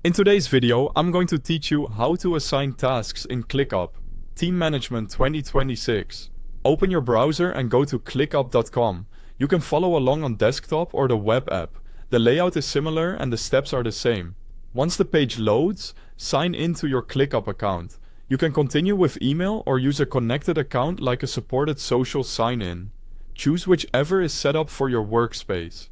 In today's video, I'm going to teach you how to assign tasks in ClickUp, Team Management 2026. Open your browser and go to clickup.com. You can follow along on desktop or the web app. The layout is similar and the steps are the same. Once the page loads, sign in to your ClickUp account. You can continue with email or use a connected account like a supported social sign-in. Choose whichever is set up for your workspace.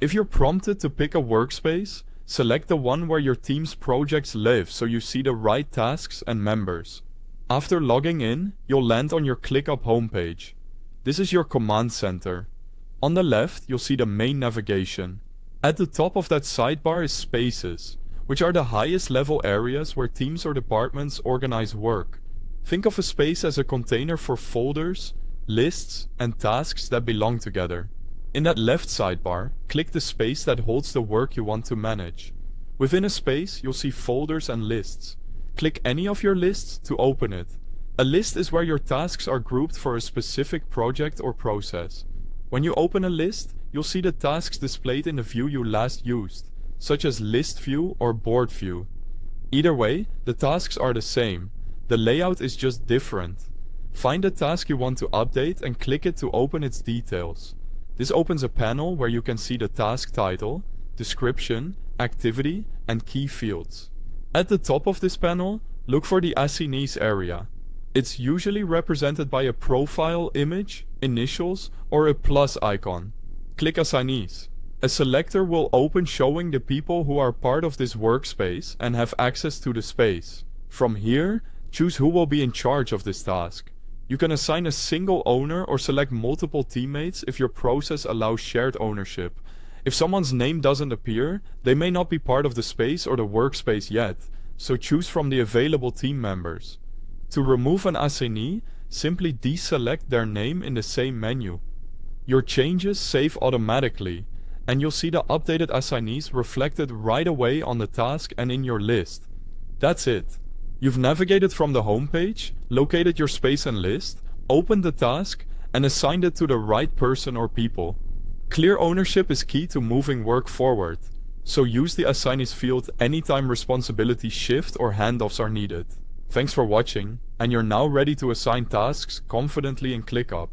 If you're prompted to pick a workspace, select the one where your team's projects live so you see the right tasks and members. After logging in, you'll land on your ClickUp homepage. This is your command center. On the left, you'll see the main navigation. At the top of that sidebar is Spaces, which are the highest level areas where teams or departments organize work. Think of a space as a container for folders, lists, and tasks that belong together. In that left sidebar, click the space that holds the work you want to manage. Within a space, you'll see folders and lists. Click any of your lists to open it. A list is where your tasks are grouped for a specific project or process. When you open a list, you'll see the tasks displayed in the view you last used, such as List View or Board View. Either way, the tasks are the same. The layout is just different. Find the task you want to update and click it to open its details. This opens a panel where you can see the task title, description, activity, and key fields. At the top of this panel, look for the Assignees area. It's usually represented by a profile image, initials, or a plus icon. Click Assignees. A selector will open showing the people who are part of this workspace and have access to the space. From here, choose who will be in charge of this task. You can assign a single owner or select multiple teammates if your process allows shared ownership. If someone's name doesn't appear, they may not be part of the space or the workspace yet, so choose from the available team members. To remove an assignee, simply deselect their name in the same menu. Your changes save automatically, and you'll see the updated assignees reflected right away on the task and in your list. That's it. You've navigated from the homepage, located your space and list, opened the task, and assigned it to the right person or people. Clear ownership is key to moving work forward, so use the Assignees field anytime responsibilities shift or handoffs are needed. Thanks for watching, and you're now ready to assign tasks confidently in ClickUp.